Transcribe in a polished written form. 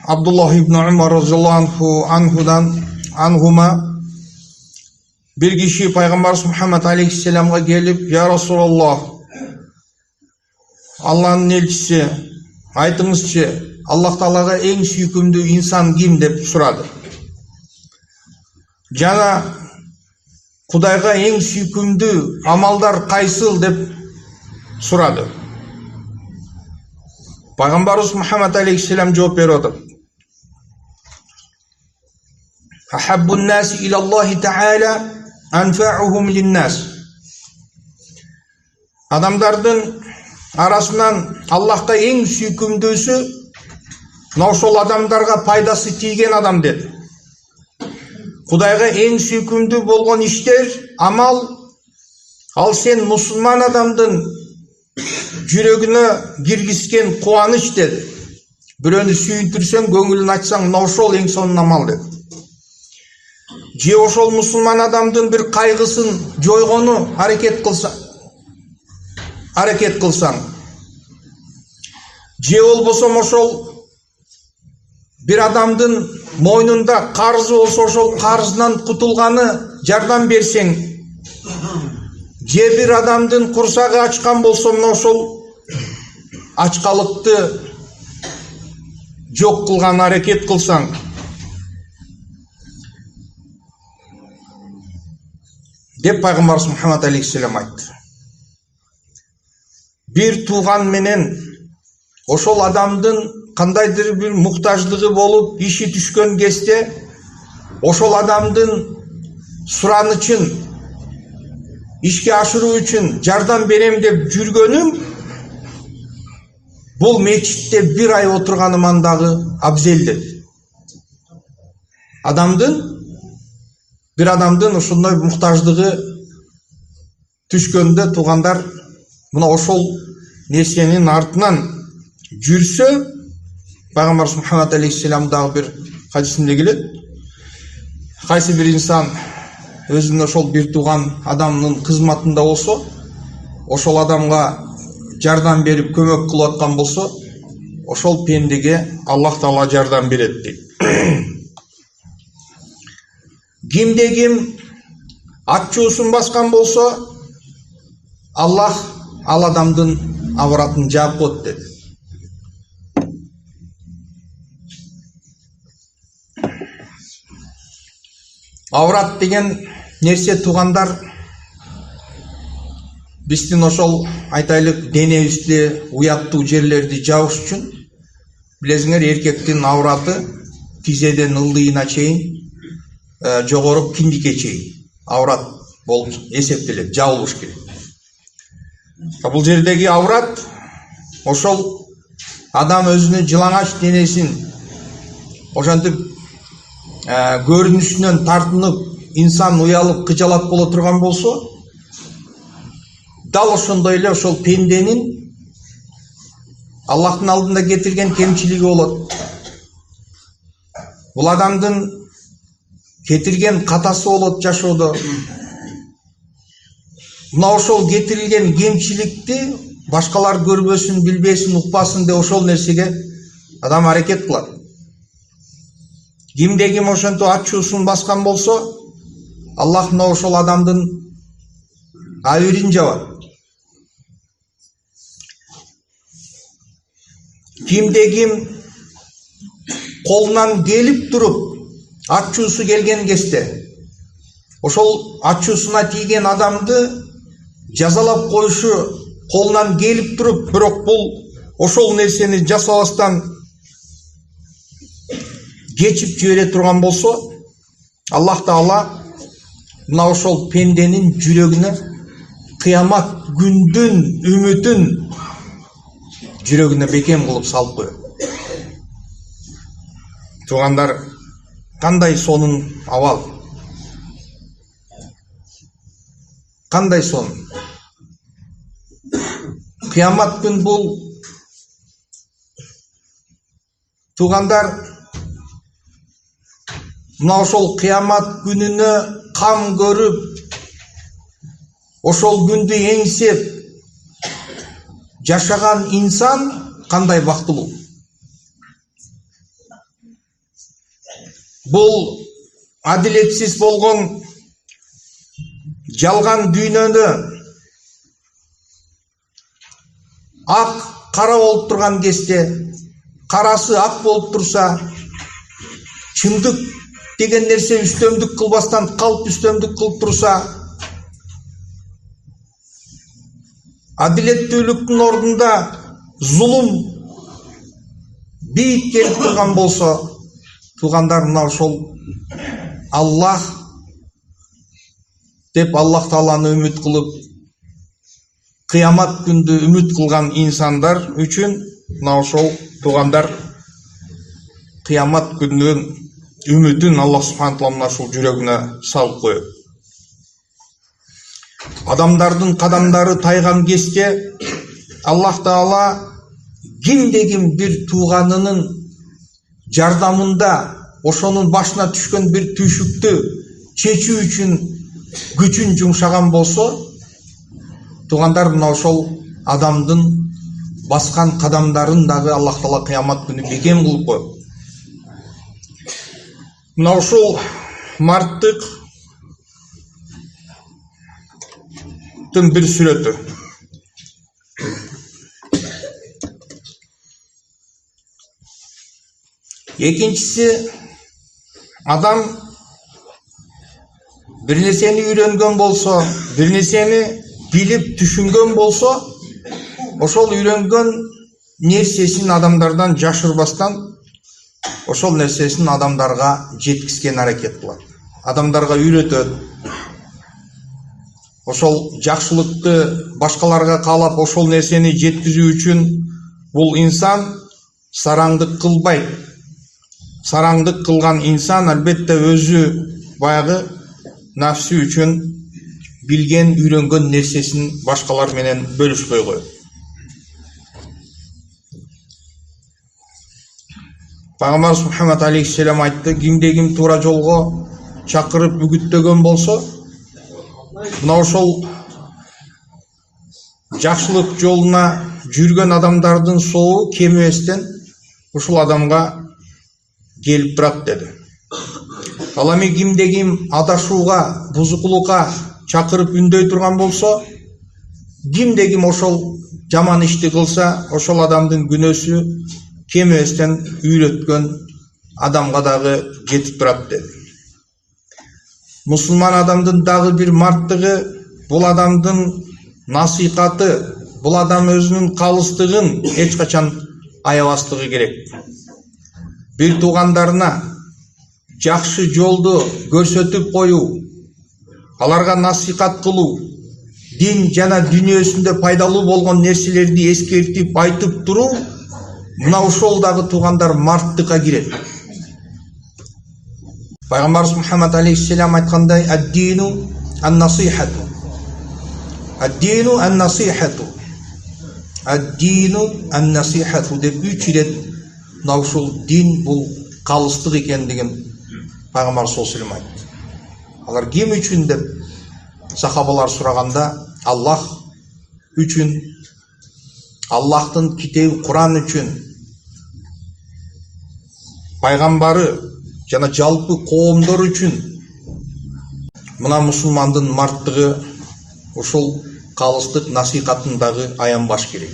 Abdullah ibn Umar radhiyallahu anhuma bir kişi Peygamber Muhammed aleyhisselam'a gelip ya Resulallah Allah'ın elçisi aytыңызчы Allah Taala'ga en sүйкүмдүү insan kim деп сұрады. Жана Кудайга en sүйкүмдүү амалдар кайсыл деп сұрады. Peygamberimiz Muhammed aleyhisselam cevap veriyordu. Ahabbun nasi ilallahi Teala anfa'uhum linnas. Adamlardan arasından Allah'ta en sүйкүмдүүсү ошол адамдарга пайдасы тийген адам dedi. Кудайга en sүйкүмдүү болгон иштер, амал, ал сен мусулман адамдын жүрөгүнө киргизген кубаныч dedi. Бирөөнү сүйүндүрсөң, көңүлүн ачсаң, ошол эң сонун амал dedi. Же ошол мусулман адамдын бир кайгысын жойгону аракет кылсаң. Же болбосо ошол bir адамдын мойнунда карызы болсо ошол карызынан кутулганы жардам берсең, же bir адамдын курсагы ачкан болсо мына ошол ачкалыкты жок кылган аракет кылсаң, деп Пайгамбарыбыз Мухаммад алейхиссалам айтты. Bir тууган менен ошол адамдын кандайдыр бир муктаждыгы болуп иши түшкөн кезде ошол адамдын суранычын ишке ашыруу үчүн жардам берем деп жүргөнүм бул мечитте bir ай отурганыман дагы абзел dedi. Bir адамдын ошондой муктаждыгы түшкөндө туугандар мына ошол нерсенин артынан жүрсө, Пайгамбарыбыз Мухаммад алейхиссалам дагы bir хадисинде келет. Кайсы bir инсан өзүнүн ошол bir тууган адамдын кызматында болсо, ошол адамга жардам берип көмөк кылып аткан болсо, ошол пендеге Аллах Таала жардам берет дейт. Кимде ким ачуусун баскан болсо, Аллах ал адамдын абыратын жаап коет dedi. Аврат деген нерсе туугандар биздин ошол айтайлык денебизди, уяттуу жерлерди жабыш үчүн билесиңер, эркектин авраты тизеден ылдыйына чейин жогору киндикке чейин аврат болуп эсептелет, жабылыш керек. Бул жердеги аврат ошол адам өзүнүн жылаңач денесин ошентип көрүнүшүнөн тартынып, инсан уялып, кыжалат боло турган болсо, дал ошондой эле ошол пенденин Аллахтын алдында кетирген кемчилиги болот. Бул адамдын кетирген катасы болот жашоодо. Мына ошол кетирилген кемчиликти башкалар көрбөсүн, билбесин, укпасын деп ошол нерсеге адам аракет кылат. Кимде ким ошентип ачуусун баскан болсо, Аллах мына ошол адамдын абирин жабат. Кимде ким колунан келип туруп ачуусу келген кезде ошол ачуусуна тийген адамды жазалап коюшу колунан келип туруп, бирок бул ошол нерсени жасабастан geçip жибере турган болсо, Аллах Таала мына ошол пенденин жүрөгүнө кыямат күндүн үмүтүн жүрөгүнө бекем кылып салып коет. Туугандар, кандай сонун абал, кандай сонун. Кыямат күн бул, туугандар, мына ошол кыямат күнүнө кам көрүп, ошол күндү эңсеп жашаган инсан кандай бактылуу. Бұл адилетсиз болгон жалган дүйнөнү ак кара болуп турган кезде, карасы ак болуп турса, чындык деген нерсе үстөмдүк кылбастан калп үстөмдүк кылып турса, адилеттүүлүктүн ордунда зулум бийик келип турган болсо, туугандар, мына ошол Аллах деп Аллах Тааланы үмүт кылып, кыямат күндү үмүт кылган инсандар үчүн мына ошол туугандар кыямат күнүнүн үмүтүн Аллах субхана таала мына ушул жүрөгүнө салып коет. Адамдардын кадамдары тайган кезде Аллах Таала кимде ким бир тууганынын жардамында ошонун башына түшкөн бир түйшүктү чечүү үчүн күчүн жумшаган болсо, туугандар, мына ошол адамдын баскан кадамдарын дагы Аллах Таала кыямат күнү бекем кылып коет. Мына ушул марттыктын бир сүрөтү. Экинчиси, адам бир нерсени үйрөнгөн болсо, бир нерсени билип түшүнгөн болсо, ошол үйрөнгөн нерсесин адамдардан жашырбастан, ошол нерсесин адамдарга жеткизген аракет кылат. Адамдарга үйрөтөт. Ошол жакшылыкты башкаларга каалап, ошол нерсени жеткизүү үчүн бул инсан сараңдык кылбайт. Сараңдык кылган инсан албетте өзү баягы нафси үчүн билген, үйрөнгөн нерсесин башкалар менен бөлүшпөй коет. Пайгамбарыбыз Мухаммад алейхиссалам айтты, кимде ким туура жолго чакырып үгүттөгөн болсо, мына ошол жакшылык жолуна жүргөн адамдардын соогу кем эместен ушул адамга келип турат деди. Ал эми кимде ким адашууга, бузукулукка чакырып үндөй турган болсо, кимде ким ошол жаман ишти кылса, ошол адамдын күнөөсү кем эместен үйрөткөн адамга дагы жетип турат деди. Мусулман адамдын дагы бир марттыгы, бул адамдын насыйкаты, бул адам өзүнүн калыстыгын эч качан аябастыгы керек. Бир туугандарына жакшы жолду көрсөтүп коюу, аларга насыйкат кылуу, дин жана дүйнөсүндө пайдалуу болгон нерселерди эскертип айтып туруу, мына ошол дагы туугандар марттыкка кирет. Пайгамбарыбыз Мухаммад алейхиссалам айткандай, ад-дину ан-насихату. Ад-дину ан-насихату. Ад-дину ан-насихату деп 3 ирет мына ушул дин бул калыстык экендигин Пайгамбар саллаллаху алейхи ва саллям айтты. Алар ким үчүн деп сахабалар сураганда, Аллах үчүн, Аллахтын китеби Куран үчүн, пайгамбары жана жалпы коомдор үчүн. Мына мусулмандын марттыгы ушул калыстык насыйкатын дагы аянбаш керек.